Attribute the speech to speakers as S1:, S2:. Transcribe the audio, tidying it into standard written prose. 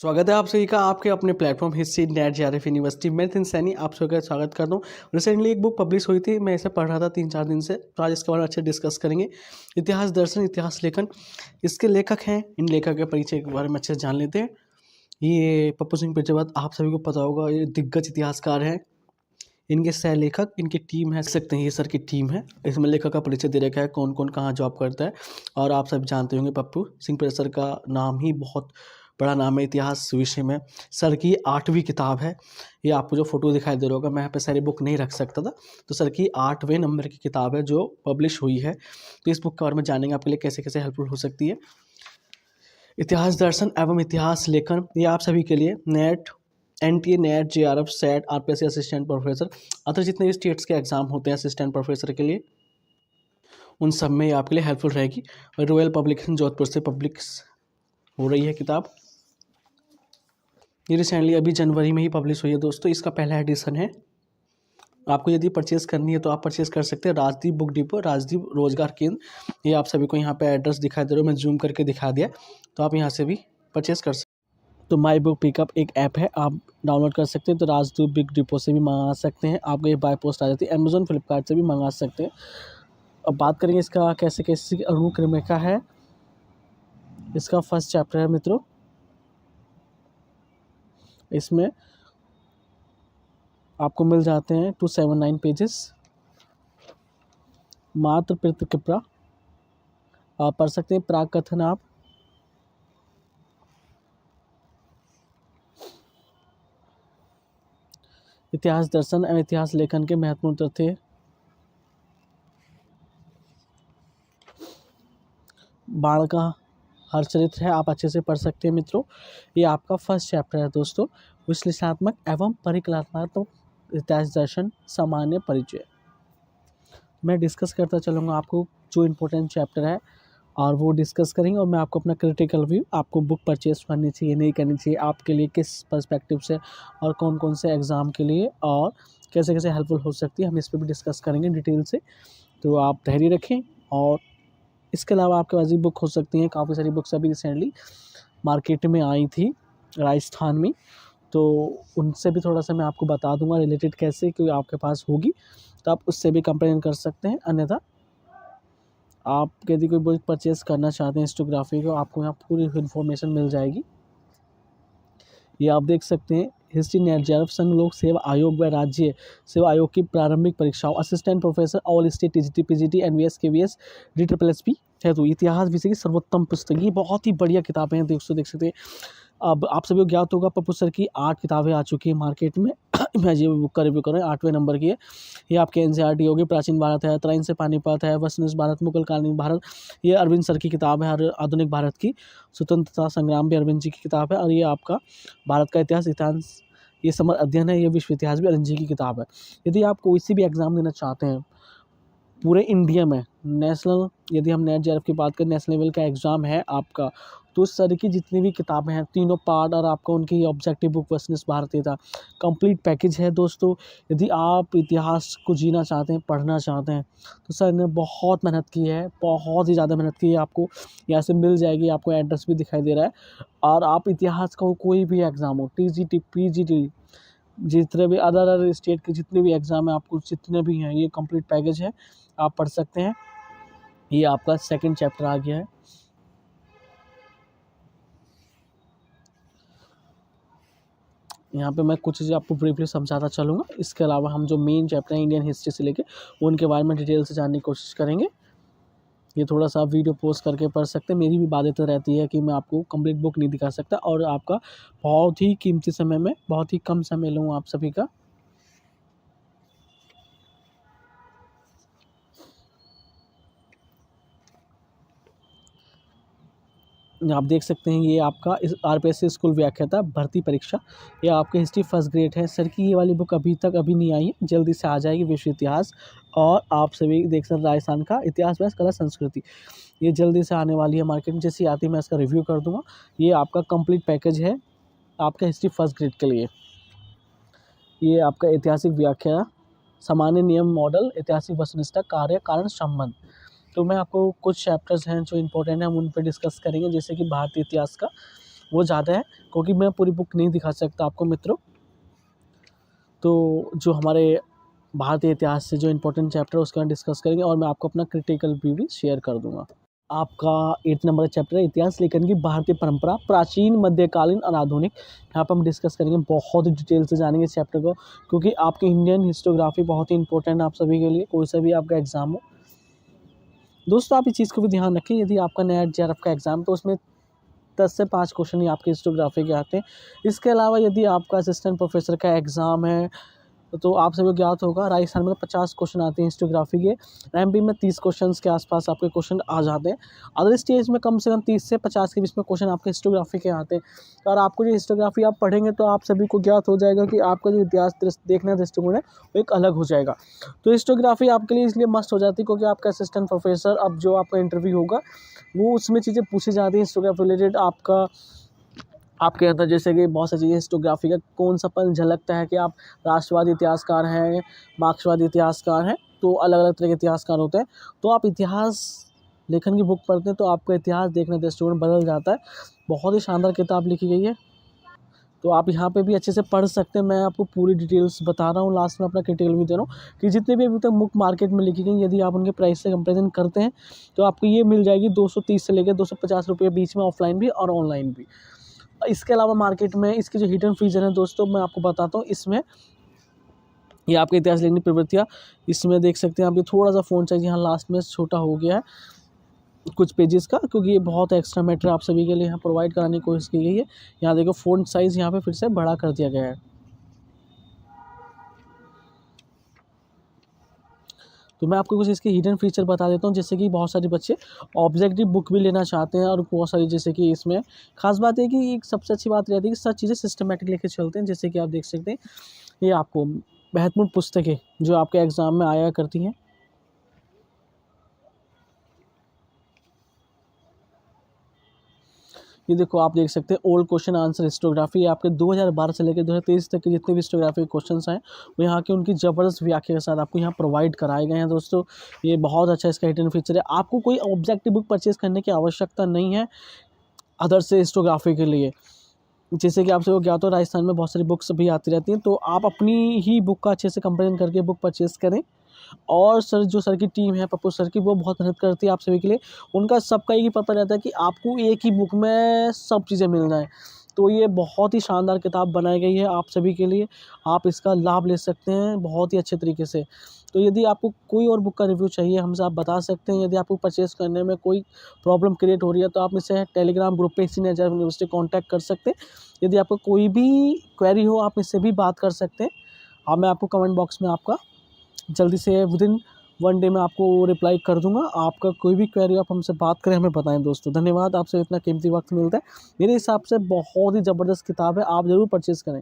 S1: स्वागत है आप सभी का आपके अपने platform history net JRF university. मैं नितिन सैनी आप सभी का स्वागत करता हूँ। रिसेंटली एक बुक पब्लिश हुई थी, मैं इसे पढ़ रहा था 3-4 दिन से, तो आज इसके बारे में अच्छे डिस्कस करेंगे। इतिहास दर्शन इतिहास लेखन, इसके लेखक हैं, इन लेखक के परिचय के बारे में अच्छे से जान लेते हैं। ये पप्पू सिंह प्रजापत, आप सभी को पता होगा, ये दिग्गज इतिहासकार हैं। इनके सह लेखक, इनकी टीम है, सकते हैं ये सर की टीम है। इसमें लेखक का परिचय दे रखा है, कौन कौन कहाँ जॉब करता है। और आप सब जानते होंगे पप्पू सिंह प्रजापत सर का नाम ही बहुत बड़ा नाम है इतिहास विषय में। सर की 8वीं किताब है ये, आपको जो फोटो दिखाई दे रहा होगा, मैं यहाँ पे सारी बुक नहीं रख सकता था, तो सर की 8वें नंबर की किताब है जो पब्लिश हुई है। तो इस बुक के बारे में जानेंगे आपके लिए कैसे कैसे हेल्पफुल हो सकती है। इतिहास दर्शन एवं इतिहास लेखन, ये आप सभी के लिए net, NTA, net, JRF, set, RPSC assistant professor, other जितने भी स्टेट्स के एग्जाम होते हैं असिस्टेंट प्रोफेसर के लिए, उन सब में ये आपके लिए हेल्पफुल रहेगी। रॉयल पब्लिकेशन जोधपुर से पब्लिश हो रही है किताब। ये रिसेंटली अभी जनवरी में ही पब्लिश हुई है दोस्तों। इसका पहला एडिशन है। आपको यदि परचेज़ करनी है तो आप परचेज़ कर सकते हैं। राजदीप बुक डिपो, राजदीप रोजगार केंद्र, ये आप सभी को यहाँ पे एड्रेस दिखाई दे रहा है, मैं जूम करके दिखा दिया, तो आप यहाँ से भी परचेज़ कर सकते हैं। तो माई बुक पिकअप एक ऐप है, आप डाउनलोड कर सकते हैं। तो राजदीप बुक डिपो से भी मंगा सकते हैं, आपको ये बाय पोस्ट आ जाती है। अमेजोन फ्लिपकार्ट से भी मंगा सकते हैं। अब बात करेंगे इसका कैसे कैसे अनुक्रमिका है। इसका फर्स्ट चैप्टर है मित्रों, इसमें आपको मिल जाते हैं 279 पेजेस, मात्र प्रतिकृपा आप पढ़ सकते हैं। प्राक कथन आप इतिहास दर्शन एवं इतिहास लेखन के महत्वपूर्ण तथ्य, बाण का हर चरित्र है, आप अच्छे से पढ़ सकते हैं मित्रों। ये आपका फर्स्ट चैप्टर है दोस्तों, विश्लेषणात्मक एवं परिकल्पनात्मक इतिहास दर्शन सामान्य परिचय। मैं डिस्कस करता चलूँगा आपको जो इम्पोर्टेंट चैप्टर है, और वो डिस्कस करेंगे, और मैं आपको अपना क्रिटिकल व्यू, आपको बुक परचेज करनी चाहिए नहीं करनी चाहिए, आपके लिए किस पर्सपेक्टिव से, और कौन कौन से एग्ज़ाम के लिए, और कैसे कैसे हेल्पफुल हो सकती है, हम इस पर भी डिस्कस करेंगे डिटेल से। तो आप धैर्य रखें। और इसके अलावा आपके पास भी बुक हो सकती हैं, काफ़ी सारी बुक्स अभी रिसेंटली मार्केट में आई थी राजस्थान में, तो उनसे भी थोड़ा सा मैं आपको बता दूंगा रिलेटेड कैसे, क्योंकि आपके पास होगी तो आप उससे भी कंपेयर कर सकते हैं। अन्यथा आप यदि कोई बुक परचेज करना चाहते हैं हिस्टोग्राफी को, आपको यहाँ पूरी इन्फॉर्मेशन मिल जाएगी। ये आप देख सकते हैं, हिस्ट्री नेट जेआरएफ संघ लोक सेवा आयोग व राज्य सेवा आयोग की प्रारंभिक परीक्षाओं, assistant professor all state TGT PGT NVS KVS DSSS है। तो इतिहास विषय की सर्वोत्तम पुस्तक, ये बहुत ही बढ़िया किताबें हैं दोस्तों, देख सकते हैं। अब आप सभी को ज्ञात होगा पप्पू सर की 8 किताबें आ चुकी है मार्केट में। मैं ये बुक का रिव्यू कर रहा हूँ, 8वें नंबर की है। ये आपके NCERT होगी। प्राचीन भारत है, त्राइन से पानीपत है, वस्तुनिष्ठ भारत, मुगल कालीन भारत, ये अरविंद सर की किताब है। आधुनिक भारत की स्वतंत्रता संग्राम भी अरविंद जी की किताब है। और ये आपका भारत का इतिहास ये समर अध्ययन है, ये विश्व इतिहास भी अरविंद जी की किताब है। यदि आप कोई सी भी एग्जाम देना चाहते हैं पूरे इंडिया में, नेशनल, यदि हम नेट जेआरएफ की बात करें, नेशनल लेवल का एग्ज़ाम है आपका, तो उस तरह की जितनी भी किताबें हैं, तीनों पार्ट, और आपका उनकी ऑब्जेक्टिव बुक, वस्तुनिष्ठ भारतीयता, कंप्लीट पैकेज है दोस्तों। यदि आप इतिहास को जीना चाहते हैं, पढ़ना चाहते हैं, तो सर ने बहुत मेहनत की है, बहुत ही ज़्यादा मेहनत की है। आपको यहाँ से मिल जाएगी, आपको एड्रेस भी दिखाई दे रहा है। और आप इतिहास का कोई भी एग्ज़ाम हो, TGT PGT, जितने भी अदर स्टेट के जितने भी एग्ज़ाम है, आपको जितने भी हैं, ये कंप्लीट पैकेज है, आप पढ़ सकते हैं। ये आपका सेकंड चैप्टर आ गया है। यहाँ पे मैं कुछ चीज़ें आपको ब्रीफली समझाता चलूँगा। इसके अलावा हम जो मेन चैप्टर है इंडियन हिस्ट्री से लेके, उनके बारे में डिटेल से जानने की कोशिश करेंगे। ये थोड़ा सा वीडियो पोस्ट करके पढ़ सकते हैं। मेरी भी बात तो रहती है कि मैं आपको कंप्लीट बुक नहीं दिखा सकता, और आपका बहुत ही कीमती समय में बहुत ही कम समय लूँ आप सभी का। आप देख सकते हैं, ये आपका इस RPSC स्कूल व्याख्याता भर्ती परीक्षा, ये आपके हिस्ट्री फर्स्ट ग्रेड है। सर की ये वाली बुक अभी नहीं आई है, जल्दी से आ जाएगी। विश्व इतिहास, और आप सभी देख सकते हैं राजस्थान का इतिहास व कला संस्कृति, ये जल्दी से आने वाली है मार्केट में। जैसे आती है मैं इसका रिव्यू कर दूंगा। ये आपका कंप्लीट पैकेज है आपका हिस्ट्री फर्स्ट ग्रेड के लिए। ये आपका ऐतिहासिक व्याख्या, सामान्य नियम, मॉडल, ऐतिहासिक वस्तुनिष्ठ, कार्य कारण संबंध। तो मैं आपको कुछ चैप्टर्स हैं जो इम्पोर्टेंट है, हम उन पर डिस्कस करेंगे, जैसे कि भारतीय इतिहास का वो ज़्यादा है, क्योंकि मैं पूरी बुक नहीं दिखा सकता आपको मित्रों। तो जो हमारे भारतीय इतिहास से जो इम्पोर्टेंट चैप्टर है उसके बारे में डिस्कस करेंगे, और मैं आपको अपना क्रिटिकल व्यू भी शेयर कर दूंगा। आपका 8 नंबर चैप्टर है इतिहास लेखन की भारतीय परंपरा, प्राचीन, मध्यकालीन और आधुनिक। यहाँ पर हम डिस्कस करेंगे, बहुत डिटेल से जानेंगे इस चैप्टर को, क्योंकि आपकी इंडियन हिस्टोग्राफी बहुत ही इंपॉर्टेंट है आप सभी के लिए, कोई सा भी आपका एग्जाम हो। दोस्तों आप इस चीज़ को भी ध्यान रखें, यदि आपका नया जेआरएफ का एग्जाम, तो उसमें 10 से 5 क्वेश्चन ही आपके हिस्टोग्राफी के आते हैं। इसके अलावा यदि आपका असिस्टेंट प्रोफेसर का एग्ज़ाम है, तो आप सभी को ज्ञात होगा राजस्थान में 50 क्वेश्चन आते हैं हिस्टोग्राफी के, एमपी में 30 क्वेश्चन के आसपास आपके क्वेश्चन आ जाते हैं। अदर स्टेज में कम से कम 30 से 50 के बीच में क्वेश्चन आपके हिस्टोग्राफी के आते हैं। और आपको जो हिस्टोग्राफी आप पढ़ेंगे तो आप सभी को ज्ञात हो जाएगा कि आपका जो इतिहास देखने दृष्टिकोण है वो एक अलग हो जाएगा। तो हिस्टोग्राफी आपके लिए इसलिए मस्ट हो जाती है क्योंकि आपका असिस्टेंट प्रोफेसर, अब जो आपका इंटरव्यू होगा वो उसमें चीज़ें पूछी जाती हैं हिस्टोग्राफी रिलेटेड। आपके अंदर जैसे कि बहुत सारी चीज़ें हिस्टोग्राफी का कौन सा पल झलकता है कि आप राष्ट्रवादी इतिहासकार हैं, मार्क्सवादी इतिहासकार हैं, तो अलग अलग तरह के इतिहासकार होते हैं। तो आप इतिहास लेखन की बुक पढ़ते हैं तो आपका इतिहास देखने का दृष्टिकोण बदल जाता है। बहुत ही शानदार किताब लिखी गई है, तो आप यहाँ पे भी अच्छे से पढ़ सकते हैं। मैं आपको पूरी डिटेल्स बता रहा हूँ, लास्ट में अपना क्रिटिकल भी दे रहा हूँ कि जितने भी अभी तक बुक मार्केट में लिखी गई, यदि आप उनके प्राइस से कंपेरिजन करते हैं तो आपको ये मिल जाएगी 230 से लेकर 250 रुपये बीच में, ऑफलाइन भी और ऑनलाइन भी। इसके अलावा मार्केट में इसकी जो हिडन फीचर है दोस्तों मैं आपको बताता हूँ, इसमें ये आपके इतिहास लेखन की प्रवृत्तियाँ, इसमें देख सकते हैं आप, ये थोड़ा सा फ़ॉन्ट साइज़ यहाँ लास्ट में छोटा हो गया है कुछ पेजेस का, क्योंकि ये बहुत एक्स्ट्रा मैटर आप सभी के लिए यहाँ प्रोवाइड कराने की कोशिश की गई है। यहाँ देखो फ़ॉन्ट साइज़ यहाँ पे फिर से बड़ा कर दिया गया है। तो मैं आपको कुछ इसके हिडन फीचर बता देता हूँ, जैसे कि बहुत सारे बच्चे ऑब्जेक्टिव बुक भी लेना चाहते हैं, और बहुत सारी जैसे कि इसमें खास बात है कि एक सबसे अच्छी बात रहती है कि सब चीज़ें सिस्टमेटिक लेके चलते हैं। जैसे कि आप देख सकते हैं ये आपको महत्वपूर्ण पुस्तकें जो आपके एग्ज़ाम में आया करती हैं, ये देखो आप देख सकते हैं ओल्ड क्वेश्चन आंसर हिस्टोग्राफी, आपके 2012 से लेकर 2023 तक के जितने भी हिस्टोग्राफी के क्वेश्चंस हैं वो यहाँ के उनकी ज़बरदस्त व्याख्या के साथ आपको यहाँ प्रोवाइड कराए गए हैं। दोस्तों ये बहुत अच्छा इसका हिडन फीचर है। आपको कोई ऑब्जेक्टिव बुक परचेज करने की आवश्यकता नहीं है अदर से हिस्टोग्राफी के लिए। जैसे कि आप सबको ज्ञात हो राजस्थान में बहुत सारी बुक्स भी आती रहती हैं, तो आप अपनी ही बुक का अच्छे से कंपेरिजन करके बुक परचेज़ करें। और सर जो सर की टीम है पप्पू सर की, वो बहुत मेहनत करती है आप सभी के लिए। उनका सबका एक ही पर्पस रहता है कि आपको एक ही बुक में सब चीज़ें मिल जाएँ। तो ये बहुत ही शानदार किताब बनाई गई है आप सभी के लिए, आप इसका लाभ ले सकते हैं बहुत ही अच्छे तरीके से। तो यदि आपको कोई और बुक का रिव्यू चाहिए हमसे आप बता सकते हैं। यदि आपको परचेज़ करने में कोई प्रॉब्लम क्रिएट हो रही है तो आप मुझसे टेलीग्राम ग्रुप पे इसी नजर यूनिवर्सिटी कॉन्टैक्ट कर सकते हैं। यदि आपको कोई भी क्वेरी हो आप मुझसे भी बात कर सकते हैं। मैं आपको कमेंट बॉक्स में आपका जल्दी से विदिन 1 डे में आपको रिप्लाई कर दूंगा। आपका कोई भी क्वेरी आप हमसे बात करें, हमें बताएं। दोस्तों धन्यवाद, आपसे इतना कीमती वक्त मिलता है। मेरे हिसाब से बहुत ही ज़बरदस्त किताब है, आप ज़रूर परचेज़ करें।